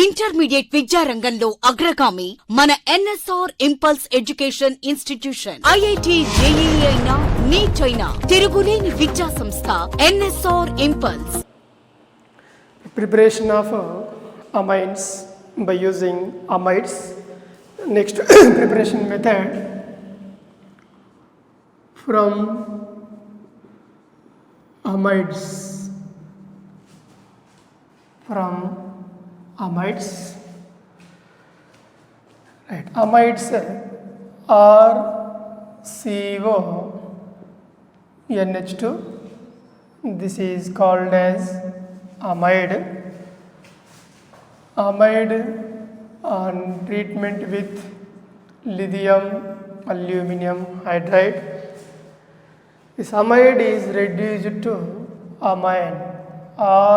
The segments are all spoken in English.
Intermediate విద్యారంగంలో అగ్రగామి మన NSR impulse education institution. IIT, JEE అయినా, నీట్ అయినా తిరుగులేని విద్యా సంస్థ NSR impulse. Preparation of amines by using amides. Next preparation method from amides. Right, amides are CO NH2. This is called as amide. Amide on treatment with lithium aluminum hydride. This amide is reduced to amine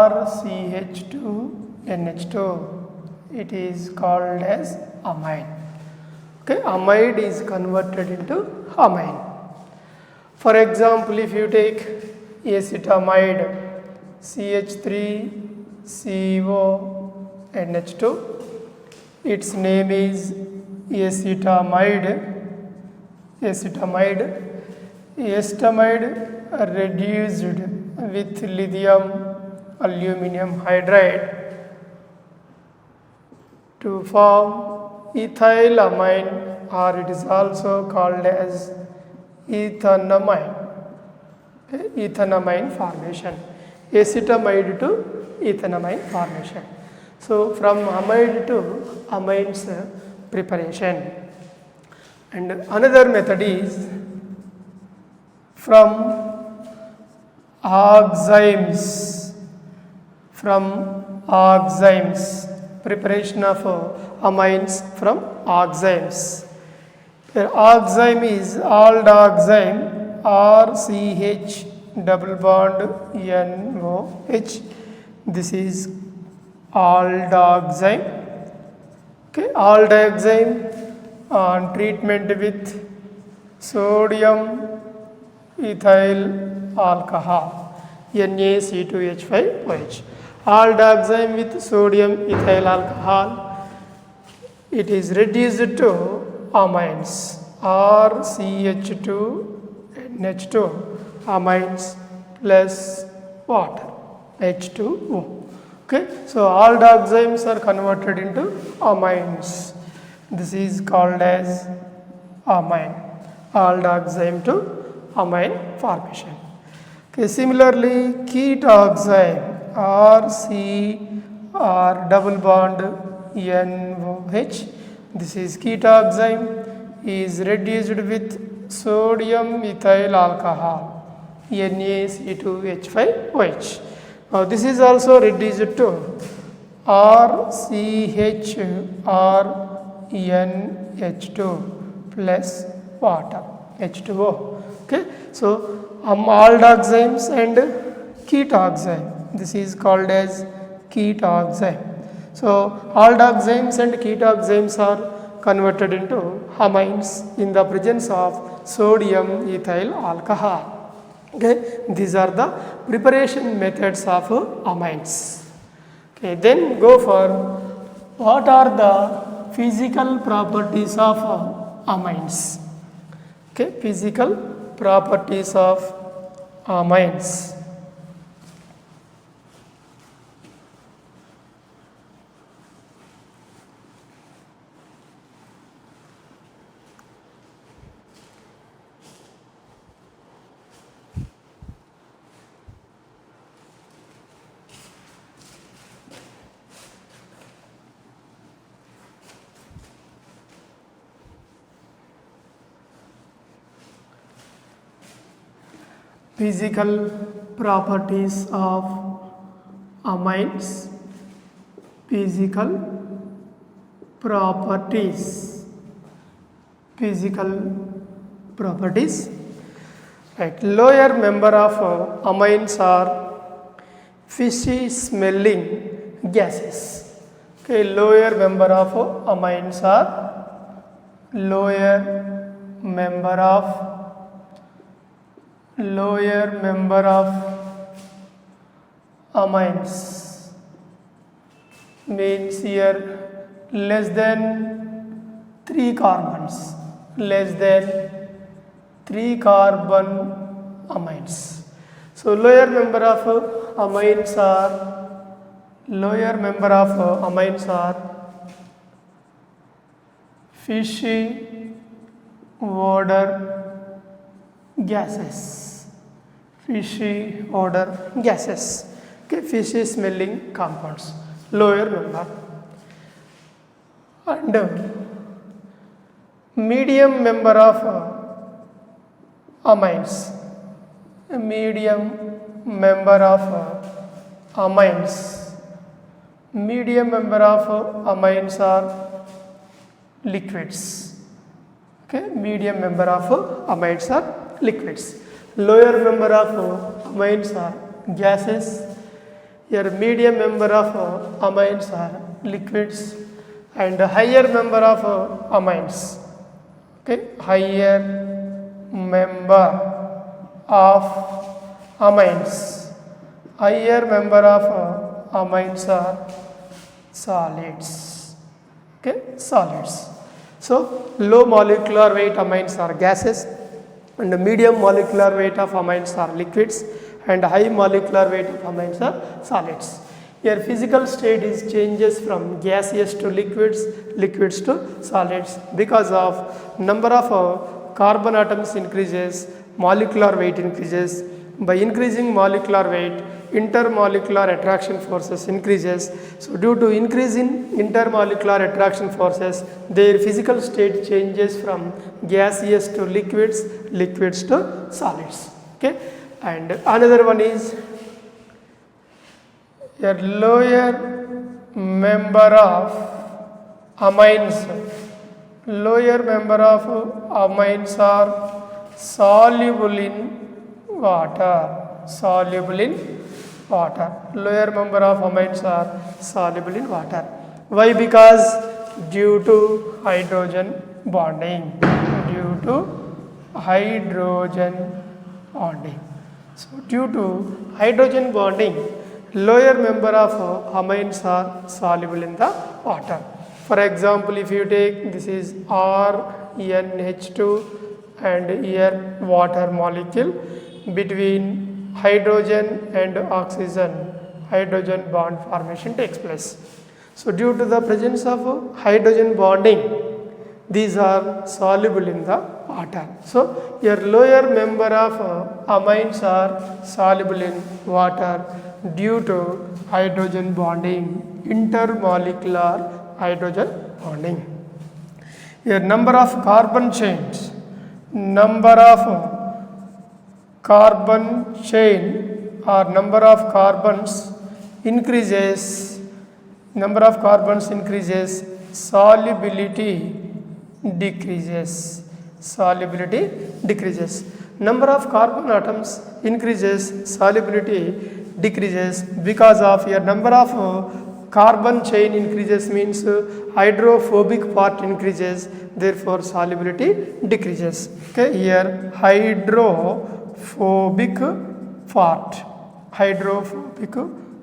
RCH2NH2. It is called as amine. Okay, amide is converted into amine. For example, if you take acetamide CH3CONH2, its name is acetamide. Acetamide reduced with lithium aluminum hydride to form ethylamine, or it is also called as ethanamine. Ethanamine formation. Acetamide to ethanamine formation. So from amide to amines preparation. And another method is from oximes. Preparation of amines from oximes. Oxime is aldoxime RCH double bond NOH. This is aldoxime. Okay, aldoxime on treatment with sodium ethyl alcohol NaC2H5OH. Aldoxime with sodium ethyl alcohol, it is reduced to amines RCH2NH2, amines plus water H2O. Okay, so aldoximes are converted into amines. This is called as amine. Aldoxime to amine formation. Okay, similarly, ketoxime RCR double bond NOH. This is ketoxime is reduced with sodium ethyl alcohol NaC2H5OH. Now this is also reduced to RCHRNH2 plus water H2O. Okay, so aldoximes and ketoxime. This is called as ketoxime. So aldoximes and ketoxines are converted into amines in the presence of sodium ethyl alcohol. Okay, these are the preparation methods of amines. Okay, then go for what are the physical properties of amines. Okay, physical properties of amines. Physical properties of amines. Physical properties. Right. Lower member of amines are fishy smelling gases. Okay, lower member of amines are lower member of amines means here less than 3 carbons, less than 3 carbon amines. So lower member of amines are fishy odor gases, fishy odor gases, okay, fishy smelling compounds, lower member. And medium member of amines, medium member of amines, medium member of amines are liquids, okay, medium member of amines are liquids. Lower member of amines are gases, here medium member of amines are liquids, and higher member of amines, okay, higher member of amines, higher member of amines are solids, okay, solids. So low molecular weight amines are gases, and medium molecular weight of amines are liquids, and high molecular weight of amines are solids. Here physical state is changes from gaseous to liquids, liquids to solids, because of number of carbon atoms increases, molecular weight increases. By increasing molecular weight, intermolecular attraction forces increases. So due to increase in intermolecular attraction forces, their physical state changes from gaseous to liquids, liquids to solids, okay. And another one is a lower member of amines, lower member of amines are soluble in water, soluble in water, lower member of amines are soluble in water. Why? Because due to hydrogen bonding, due to hydrogen bonding. So due to hydrogen bonding, lower member of amines are soluble in the water. For example, if you take this is RNH2 and here water molecule, between hydrogen and oxygen, hydrogen bond formation takes place. So due to the presence of hydrogen bonding, these are soluble in the water. So your lower member of amines are soluble in water due to hydrogen bonding, intermolecular hydrogen bonding. Your number of carbon chains, number of carbon chain or number of carbons increases, number of carbons increases, solubility decreases, solubility decreases. Number of carbon atoms increases, solubility decreases, because of your number of carbon chain increases means hydrophobic part increases, therefore solubility decreases. Okay, here hydrophobic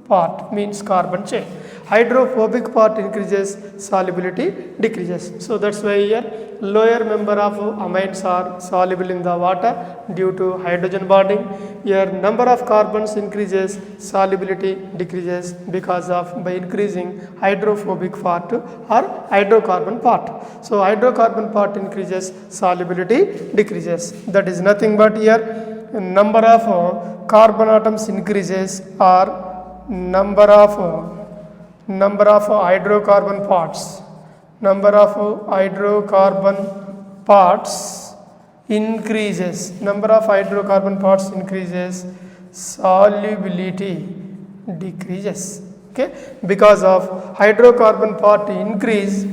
part means carbon chain. Hydrophobic part increases, solubility decreases. So that's why here lower member of amines are soluble in the water due to hydrogen bonding. Here number of carbons increases, solubility decreases because of by increasing hydrophobic part or hydrocarbon part. So hydrocarbon part increases, solubility decreases. That is nothing but here number of carbon atoms increases or number of hydrocarbon parts, number of hydrocarbon parts increases, number of hydrocarbon parts increases, solubility decreases. Okay, because of hydrocarbon part increases,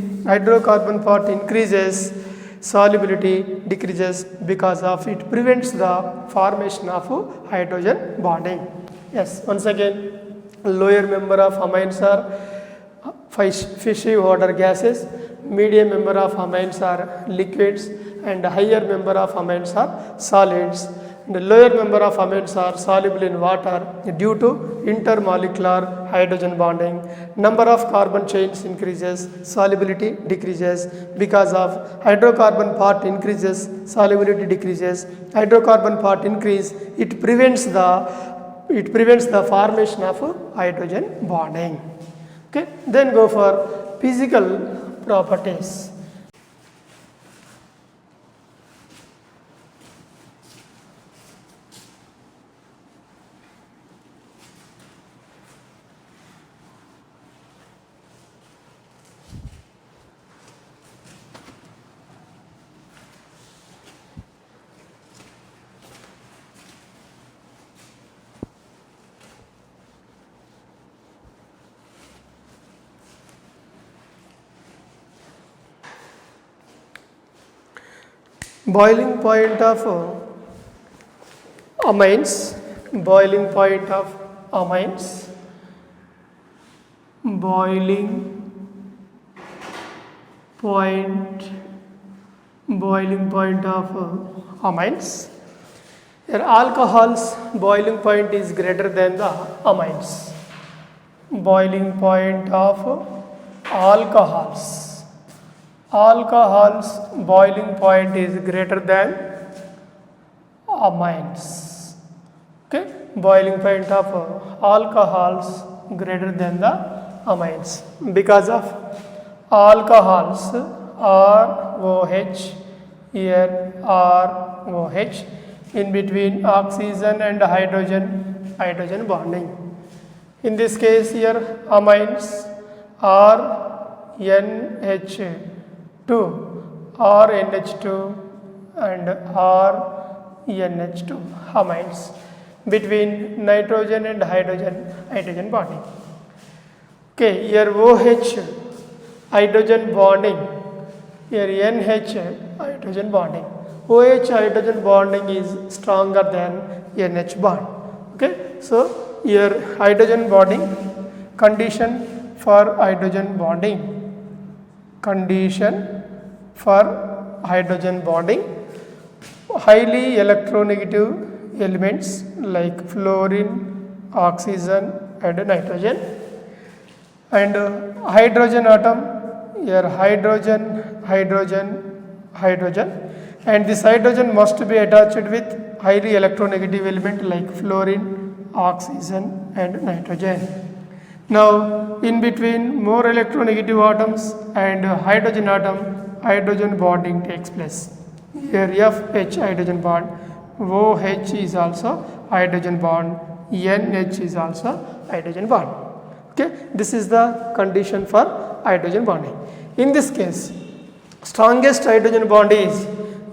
solubility decreases, because of it prevents the formation of hydrogen bonding. Yes, once again, lower member of amines are fishy odor gases, medium member of amines are liquids, and higher member of amines are solids. The lower member of amines are soluble in water due to intermolecular hydrogen bonding. Number of carbon chains increases, solubility decreases. Because of hydrocarbon part increases, solubility decreases. Hydrocarbon part increase, it prevents the formation of hydrogen bonding. Okay, then go for physical properties. Boiling point of amines, boiling point of amines, boiling point of amines. Here alcohols boiling point is greater than the amines. Boiling point of alcohols boiling point is greater than amines. Okay, boiling point of alcohols greater than the amines because of alcohols ROH, here ROH, in between oxygen and hydrogen bonding. In this case here amines are NH2 or NH2 and or NH2 amines between nitrogen and hydrogen bonding. Okay, here OH hydrogen bonding, here NH hydrogen bonding. OH hydrogen bonding is stronger than NH bond. Okay, so here hydrogen bonding, condition for hydrogen bonding, highly electronegative elements like fluorine, oxygen and nitrogen, and hydrogen atom, here hydrogen, and this hydrogen must be attached with highly electronegative element like fluorine, oxygen and nitrogen. Now in between more electronegative atoms and hydrogen atom, hydrogen bonding takes place. Here FH hydrogen bond, OH is also hydrogen bond, NH is also hydrogen bond. Okay, this is the condition for hydrogen bonding. In this case, strongest hydrogen bond is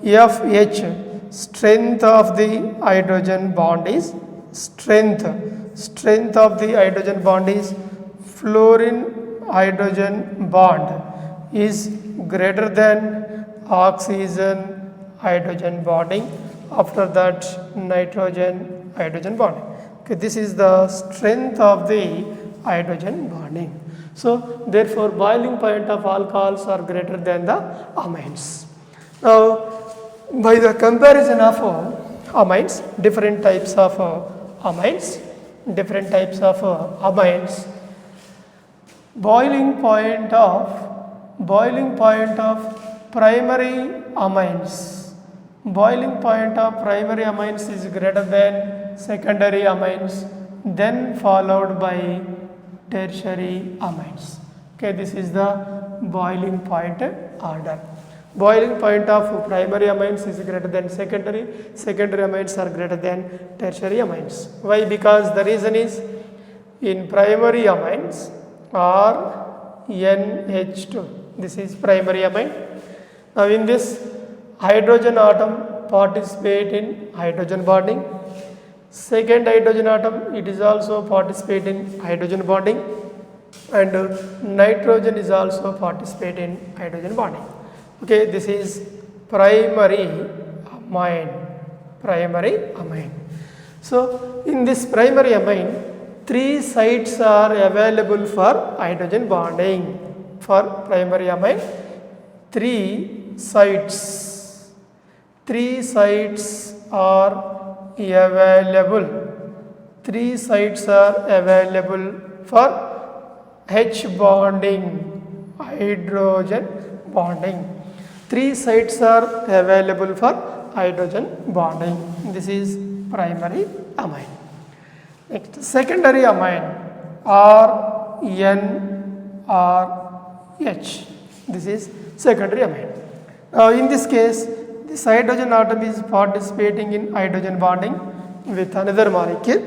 FH. Strength of the hydrogen bond is strength of the hydrogen bond is fluorine hydrogen bond is greater than oxygen hydrogen bonding, after that nitrogen hydrogen bonding. Okay, this is the strength of the hydrogen bonding. So therefore boiling point of alcohols are greater than the amines. Now by the comparison of amines, different types of amines, boiling point of primary amines, is greater than secondary amines, then followed by tertiary amines. Okay, this is the boiling point order. Boiling point of primary amines is greater than secondary amines are greater than tertiary amines. Why? Because the reason is in primary amines are NH2, this is primary amine. Now in this, hydrogen atom participate in hydrogen bonding, second hydrogen atom it is also participate in hydrogen bonding, and nitrogen is also participate in hydrogen bonding. Okay, this is primary amine. So in this primary amine, 3 sites are available for hydrogen bonding. For primary amine, 3 sites are available. 3 sites are available for H bonding, hydrogen bonding. 3 sites are available for hydrogen bonding. This is primary amine. Next, secondary amine, R, N, R, H. This is secondary amine. Now, in this case, this hydrogen atom is participating in hydrogen bonding with another molecule,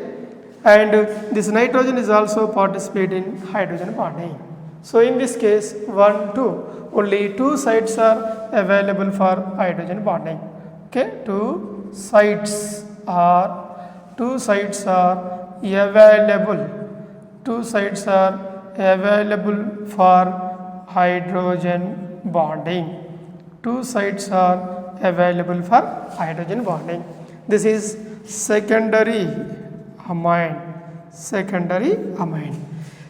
and this nitrogen is also participating in hydrogen bonding. So, in this case, 1, 2, only 2 sites are available for hydrogen bonding. Okay, 2 sites are available. 2 sites are available for hydrogen bonding. 2 sites are available for hydrogen bonding. This is secondary amine. Secondary amine.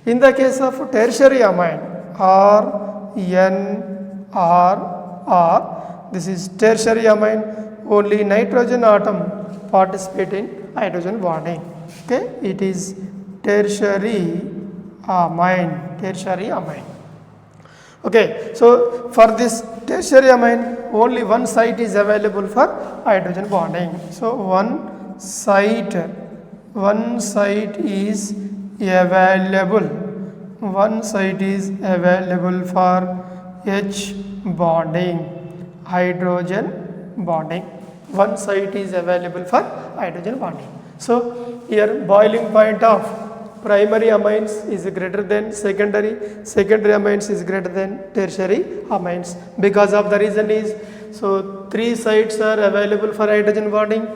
In the case of tertiary amine, R, N, R, this is tertiary amine. Only nitrogen atom participate in hydrogen bonding. Okay, it is tertiary amine. Tertiary amine. Okay, so for this tertiary amine, only one site is available for hydrogen bonding. So one site is available. One site is available for H bonding, hydrogen bonding. One site is available for hydrogen bonding. So here boiling point of primary amines is greater than secondary amines is greater than tertiary amines. Because of the reason is, so 3 sites are available for hydrogen bonding.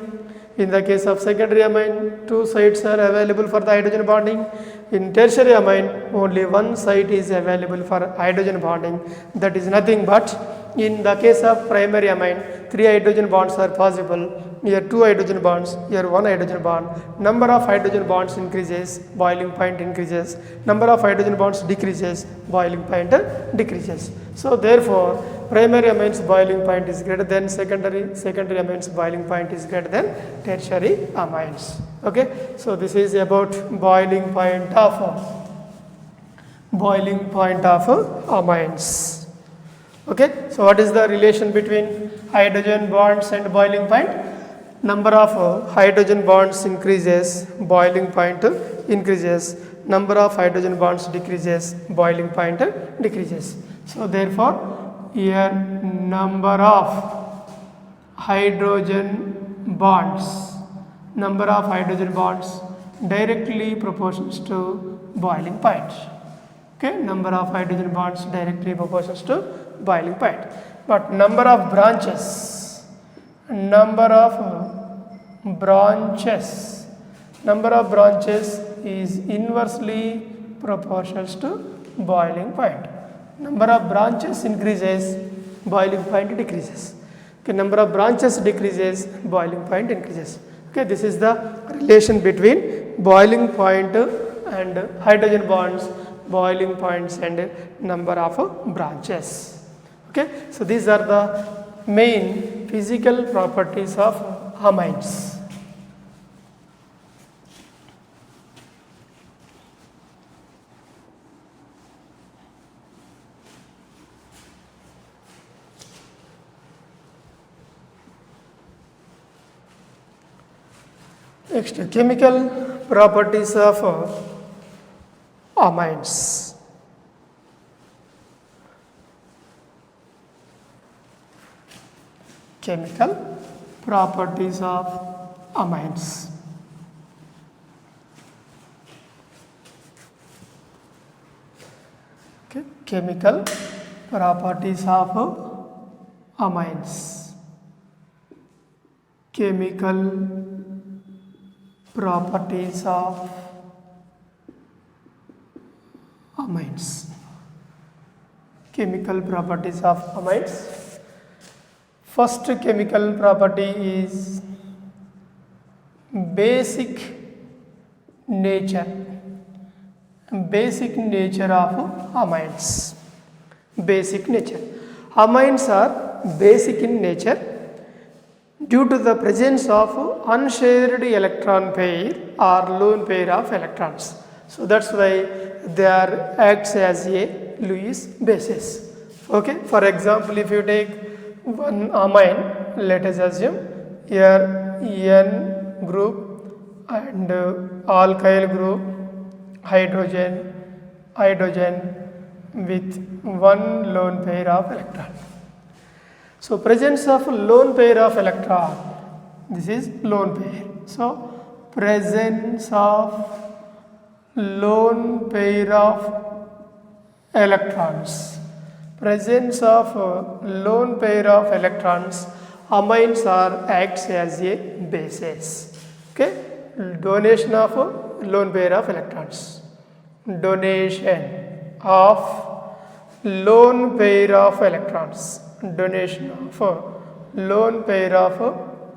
In the case of secondary amine, 2 sites are available for the hydrogen bonding. In tertiary amine, only one site is available for hydrogen bonding. That is nothing but, in the case of primary amine, 3 hydrogen bonds are possible. Here 2 hydrogen bonds, here 1 hydrogen bond. Number of hydrogen bonds increases, boiling point increases. Number of hydrogen bonds decreases, boiling point decreases. So therefore, primary amines boiling point is greater than secondary amines boiling point is greater than tertiary amines. Okay, so this is about boiling point of amines. Okay, so what is the relation between hydrogen bonds and boiling point? Number of hydrogen bonds increases, boiling point increases. Number of hydrogen bonds decreases, boiling point decreases. So therefore, here number of hydrogen bonds directly proportions to boiling point. Okay, number of hydrogen bonds directly proportions to boiling point. But number of branches is inversely proportional to boiling point. Number of branches increases, boiling point decreases. Okay, number of branches decreases, boiling point increases. Okay, this is the relation between boiling point and hydrogen bonds, boiling points and number of branches. Okay, so these are the main physical properties of amines. Next, chemical properties of amines. Chemical properties of amines. Okay, chemical properties of amines. Chemical properties of amines. Chemical properties of amines. First chemical property is basic nature. Basic nature of amines. Basic nature. Amines are basic in nature. due to the presence of unshared electron pair or lone pair of electrons. So that's why they are acts as a Lewis basis. Okay, for example, if you take one amine, let us assume here N group and alkyl group, hydrogen with one lone pair of electron. So presence of lone pair of electron, this is lone pair. So presence of lone pair of electrons. Presence of lone pair of electrons, amines are acts as a basis. Okay, donation of lone pair of electrons. Donation of lone pair of electrons. Donation of lone pair of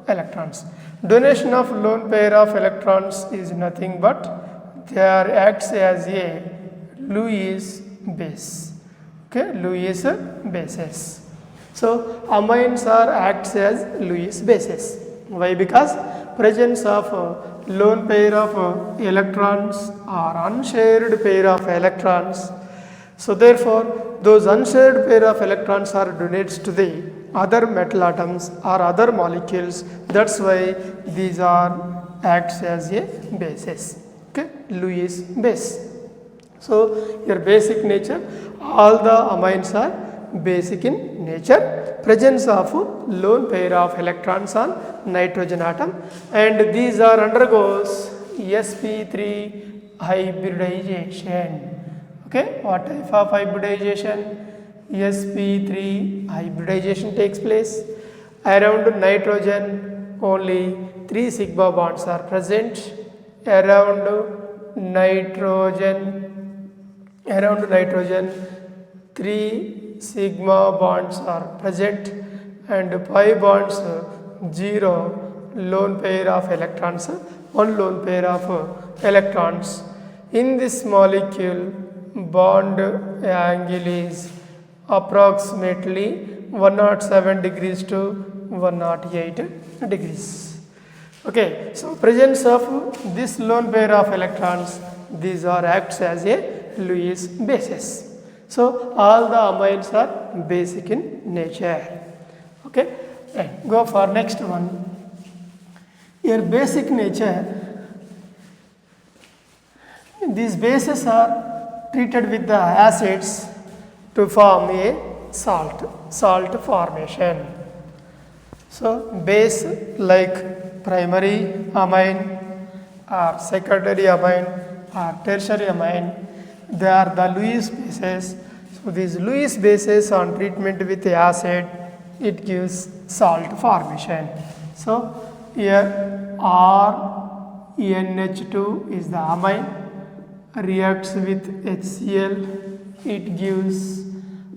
electrons. Donation of lone pair of electrons is nothing but they are acts as a Lewis base. Okay, Lewis bases. So amines are acts as Lewis bases. Why? Because presence of lone pair of electrons or unshared pair of electrons. So therefore, those unshared pair of electrons are donated to the other metal atoms or other molecules. That's why these are acts as a basis. Okay, Lewis base. So your basic nature, all the amines are basic in nature. Presence of lone pair of electrons on nitrogen atom, and these are undergoes sp3 hybridization. Okay, what type of hybridization? sp3 hybridization takes place. Around nitrogen only 3 sigma bonds are present. Around nitrogen 3 sigma bonds are present, and pi bonds 0 lone pair of electrons, 1 lone pair of electrons. In this molecule, bond angle is approximately 107 degrees to 108 degrees. Okay, so presence of this lone pair of electrons, these are acts as a Lewis basis. So all the amines are basic in nature. Okay, and go for next one. Your basic nature, these bases are treated with the acids to form a salt formation. So base like primary amine or secondary amine or tertiary amine, they are the Lewis bases. So these Lewis bases on treatment with acid, it gives salt formation. So here RNH2 is the amine, reacts with HCl, it gives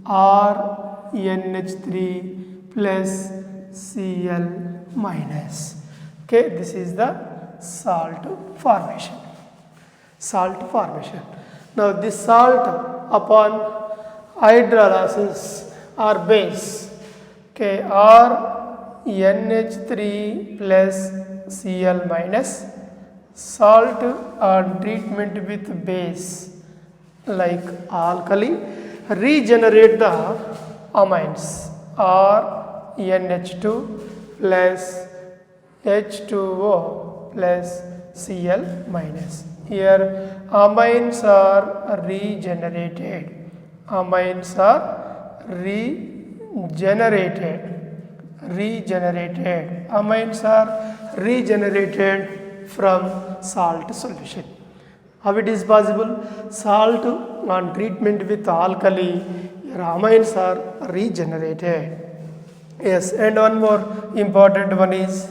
RNH3 plus Cl minus. Okay, this is the salt formation. Now this salt upon hydrolysis or base, okay, RNH3 plus Cl minus, salt on treatment with base like alkali regenerate the amines RNH2 plus H2O plus Cl minus. Here amines are regenerated. Amines are regenerated. Amines are regenerated from salt solution. How it is possible? Salt on treatment with alkali, your amines are regenerated. Yes, and one more important one is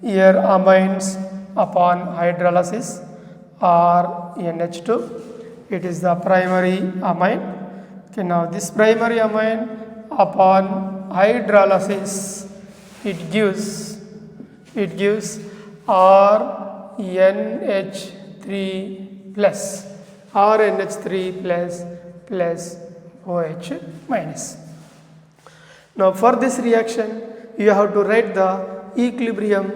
here amines upon hydrolysis or NH2. It is the primary amine. Okay, now this primary amine upon hydrolysis, it gives RNH3 plus OH minus. Now for this reaction you have to write the equilibrium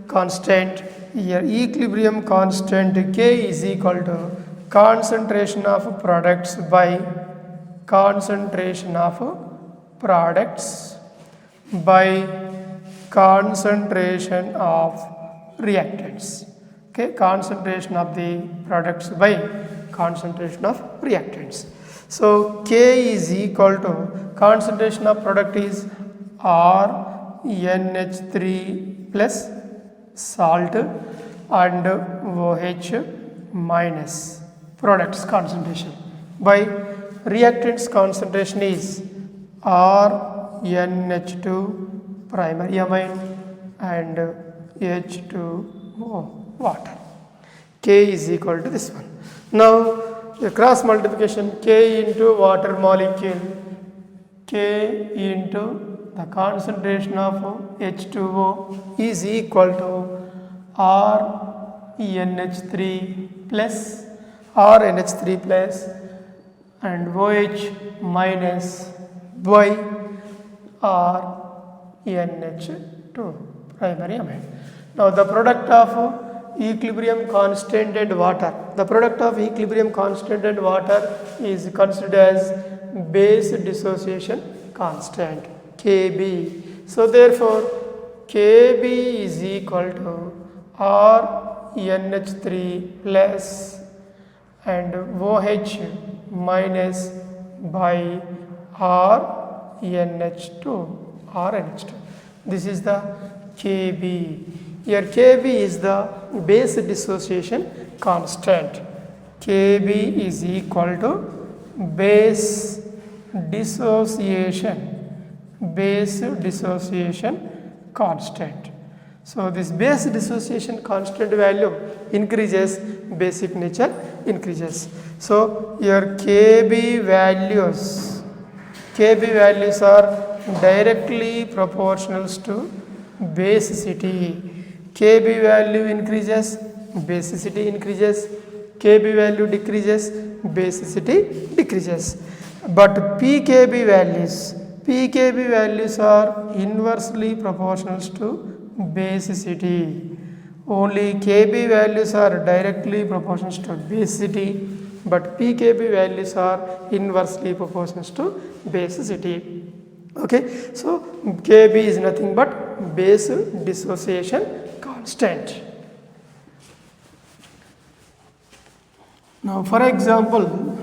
constant. Here equilibrium constant K is equal to concentration of products by concentration of products by concentration of reactants. Okay, concentration of the products by concentration of reactants. So K is equal to concentration of product is RNH3 plus salt and OH minus products concentration by reactants concentration is RNH2 primary amine and H2O water. K is equal to this one. Now a cross multiplication K into water molecule, K into the concentration of H2O is equal to RNH3 plus and OH minus by RNH2 primary amine. Now the product of equilibrium constant and water. The product of equilibrium constant and water is considered as base dissociation constant Kb. So therefore Kb is equal to RNH3 plus and OH minus by RNH2. This is the Kb. Here Kb is the base dissociation constant. Kb is equal to base dissociation constant. So this base dissociation constant value increases, basic nature increases. So your Kb values are directly proportional to basicity. Kb value increases, basicity increases. Kb value decreases, basicity decreases. But pKb values are inversely proportional to basicity. Only Kb values are directly proportional to basicity, but pKb values are inversely proportional to basicity. Okay, so Kb is nothing but base dissociation constant. Now for example,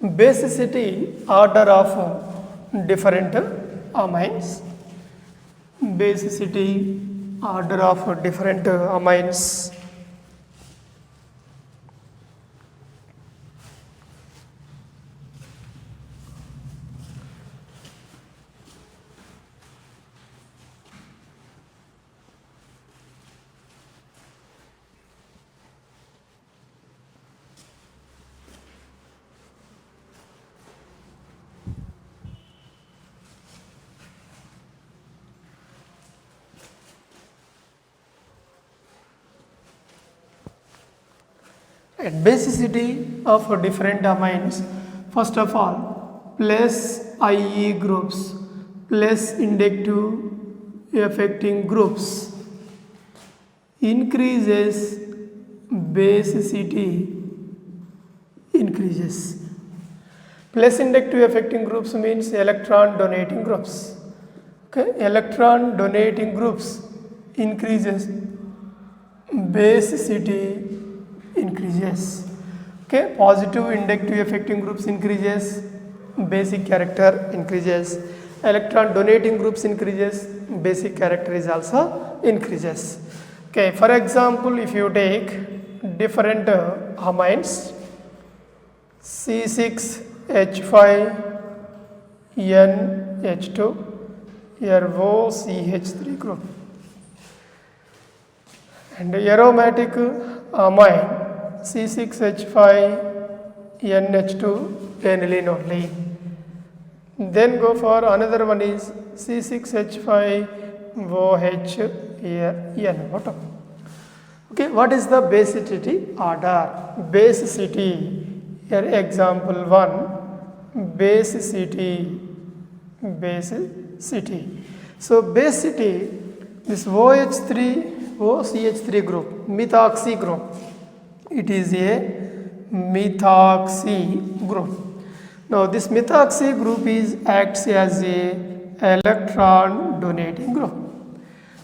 basicity order of different amines. Basicity order of different amines. At basicity of different amines, first of all, plus IE groups, plus inductive affecting groups increases, basicity increases. Plus inductive affecting groups means electron donating groups. Okay, electron donating groups increases, basicity increases. Okay, positive inductive affecting groups increases, basic character increases. Electron donating groups increases, basic character is also increases. Okay, for example, if you take different amines, C6H5NH2, here OCH3 group, and aromatic amine C6H5NH2 aniline only. Then go for another one is C6H5OHNO2. Okay, what is the basicity order? Basicity, here example 1, basicity basicity. So basicity, this OCH3 group, methoxy group, it is a methoxy group. Now this methoxy group acts as a electron donating group.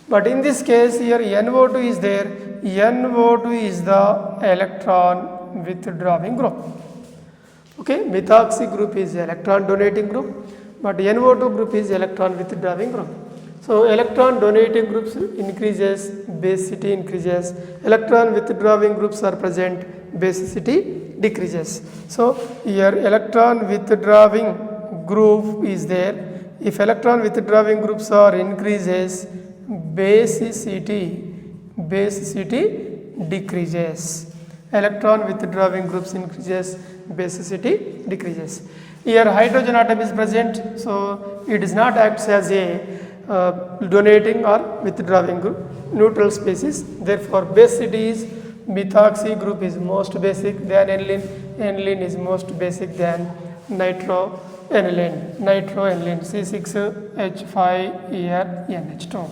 But in this case here NO2 is there, NO2 is the electron withdrawing group. Okay, methoxy group is electron donating group, but NO2 group is electron withdrawing group. So electron donating groups increases, basicity increases, electron withdrawing groups are present, basicity decreases. So here electron withdrawing group is there. If electron withdrawing groups are increases, basicity decreases. Electron withdrawing groups increases, basicity decreases. Here hydrogen atom is present, so it does not act as a donating or withdrawing group, neutral species. Therefore basicity is methoxy group is most basic than aniline, aniline is most basic than nitroaniline, C6H5ErNH2.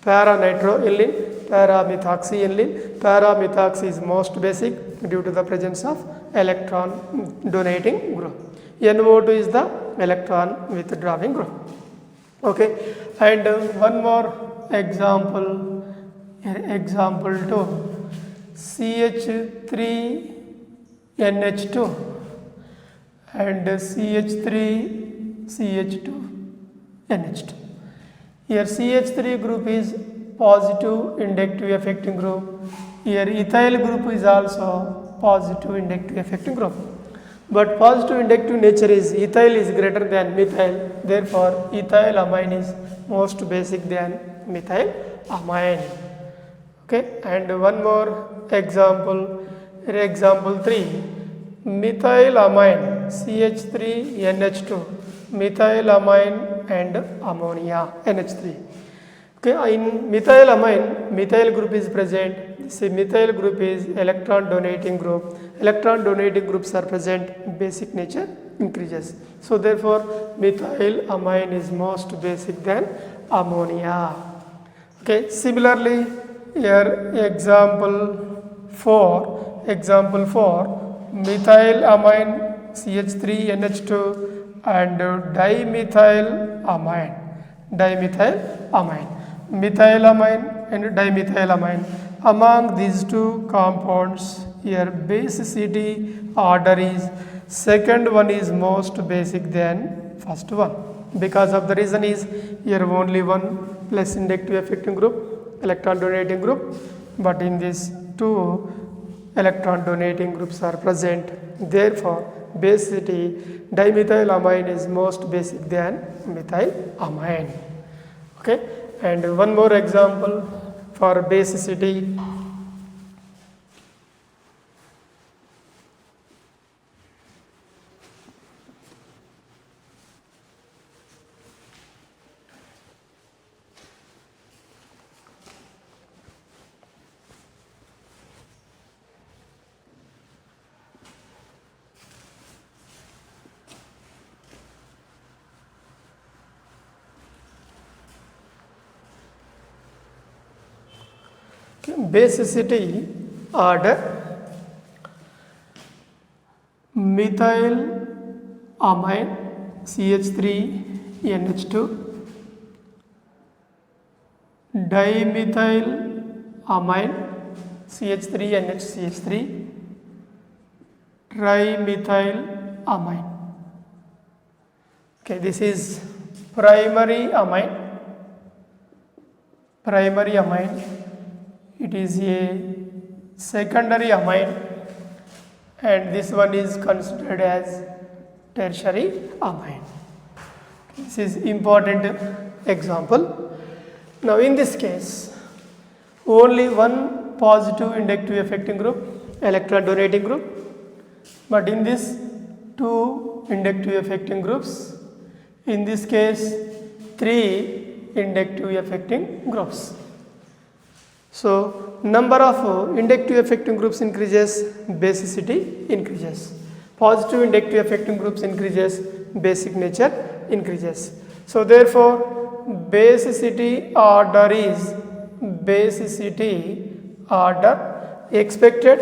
Para-nitroaniline, para-methoxyaniline, para-methoxy is most basic due to the presence of electron donating group. NO2 is the electron withdrawing group. Okay, and one more example, example 2, CH3NH2 and CH3CH2NH2. Here CH3 group is positive inductive affecting group. Here ethyl group is also positive inductive affecting group. But positive inductive nature is ethyl is greater than methyl, therefore ethyl amine is most basic than methyl amine. Okay, and one more example, example 3, methyl amine CH3NH2, methyl amine and ammonia NH3. Okay, in methyl amine, methyl group is present. Say methyl group is electron donating group. Electron donating groups are present, basic nature increases. So therefore methyl amine is most basic than ammonia. Okay, similarly here example 4, methyl amine CH3NH2 and dimethyl amine, methylamine and dimethylamine. Among these two compounds, here basicity order is second one is most basic than first one. Because of the reason is here only one plus inductive affecting group, electron donating group, but in these two electron donating groups are present. Therefore, basicity dimethylamine is most basic than methylamine. Okay, and one more example for basicity. Basicity order, methyl amine CH3NH2, dimethyl amine CH3NHCH3, trimethyl amine. Okay, this is primary amine. It is a secondary amine, and this one is considered as tertiary amine. This is important example. Now in this case, only one positive inductive affecting group, electron donating group, but in this two inductive affecting groups, in this case 3 inductive affecting groups. So number of inductive affecting groups increases, basicity increases. Positive inductive affecting groups increases, basic nature increases. So therefore, basicity order is basicity order expected.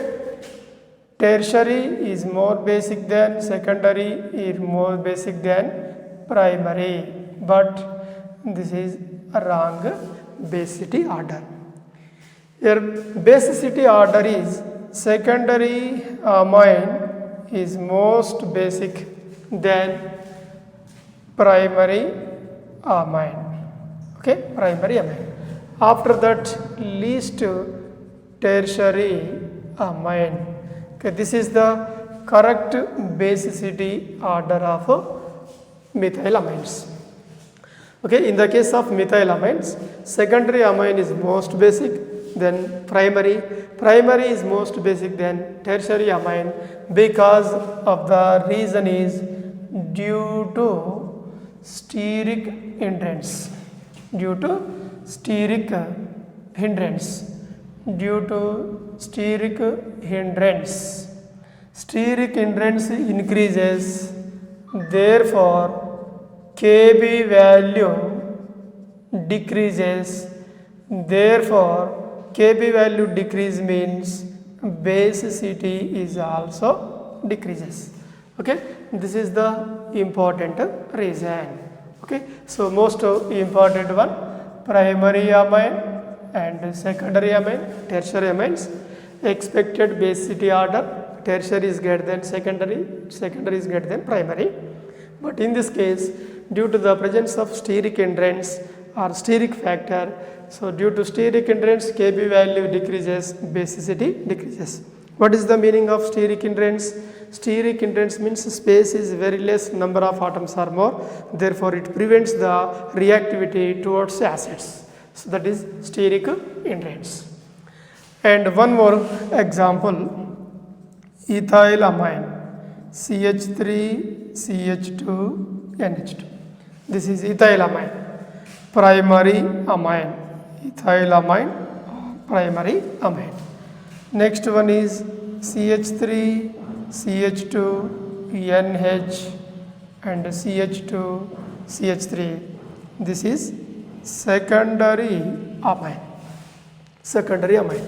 Tertiary is more basic than secondary, is more basic than primary, but this is a wrong basicity order. Your basicity order is secondary amine is most basic than primary amine. Okay, primary amine. After that, least tertiary amine. Okay, this is the correct basicity order of methylamines. Okay, in the case of methylamines, secondary amine is most basic, then primary is most basic, then tertiary amine, because of the reason is due to steric hindrance. Due to steric hindrance. Steric hindrance increases, therefore Kb value decreases, therefore Kb value decrease means basicity is also decreases. Okay, this is the important reason. Okay, so most important one, primary amine and secondary amine, tertiary amines, expected basicity order, tertiary is greater than secondary, secondary is greater than primary. But in this case, due to the presence of steric hindrance or steric factor, so due to steric hindrance, Kb value decreases, basicity decreases. What is the meaning of steric hindrance? Steric hindrance means space is very less, number of atoms are more, therefore it prevents the reactivity towards acids. So that is steric hindrance. And one more example, ethylamine, CH3, CH2, NH2. This is ethylamine, primary amine, ethylamine, primary amine. Next one is CH3, CH2, NH and CH2, CH3. This is secondary amine. Secondary amine.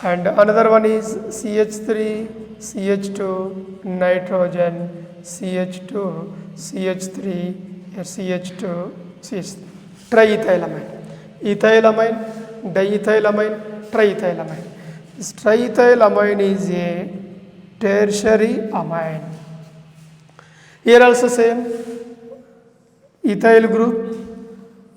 And another one is CH3, CH2, nitrogen, CH2, CH3, CH2, CH3. Triethylamine. Ethylamine, diethylamine, triethylamine. This triethylamine is a tertiary amine. Here also same, ethyl group.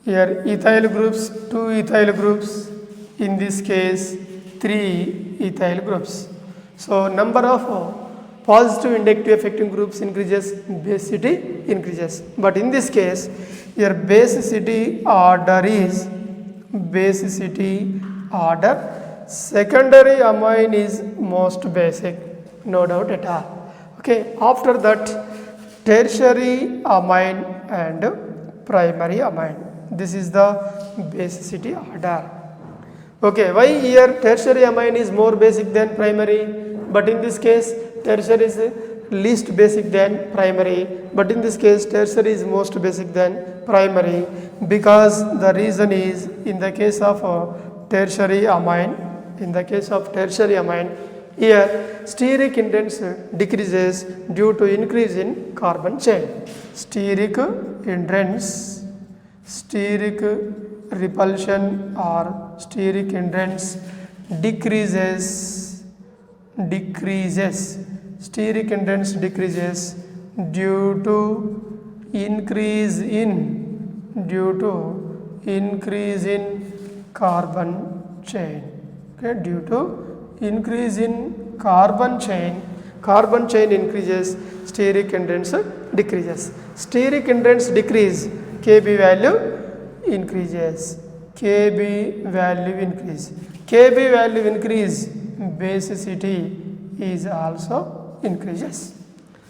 Here ethyl groups, 2 ethyl groups. In this case, 3 ethyl groups. So number of positive inductive affecting groups increases, basicity increases. But in this case, your basicity order is basicity order. Secondary amine is most basic, no doubt at all. Okay, after that, tertiary amine and primary amine. This is the basicity order. Okay, why here tertiary amine is more basic than primary, but in this case tertiary is least basic than primary, but in this case tertiary is most basic than primary, because the reason is in the case of tertiary amine, here steric hindrance decreases due to increase in carbon chain. Steric hindrance, steric repulsion or steric hindrance decreases. Steric hindrance decreases due to increase in carbon chain. Okay, due to increase in carbon chain increases, steric hindrance decreases. Steric hindrance decrease, Kb value increases. Kb value increase, basicity is also increases.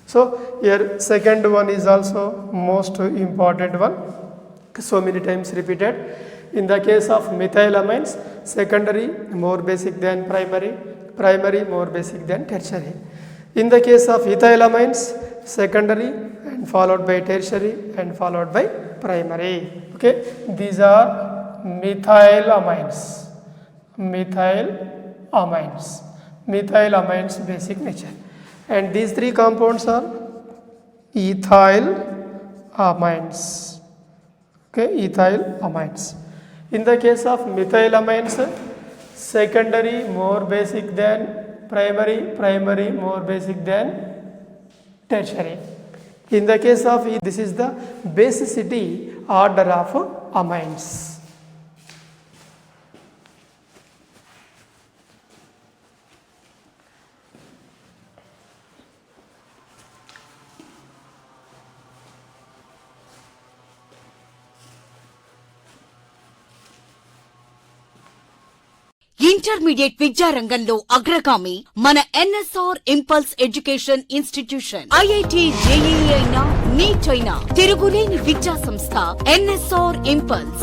So here second one is also most important one, so many times repeated. In the case of methylamines, secondary more basic than primary more basic than tertiary. In the case of ethylamines, secondary and followed by tertiary and followed by primary. Okay, these are methylamines. Methylamines basic nature, and these three compounds are ethylamines. Okay, ethylamines. In the case of methylamines, secondary more basic than primary, primary more basic than tertiary. In the case of this is the basicity order of amines. Intermediate విద్యారంగంలో అగ్రగామి మన NSR impulse education institution. IIT JEE అయినా neat అయినా తిరుగులేని విద్యా సంస్థ NSR impulse.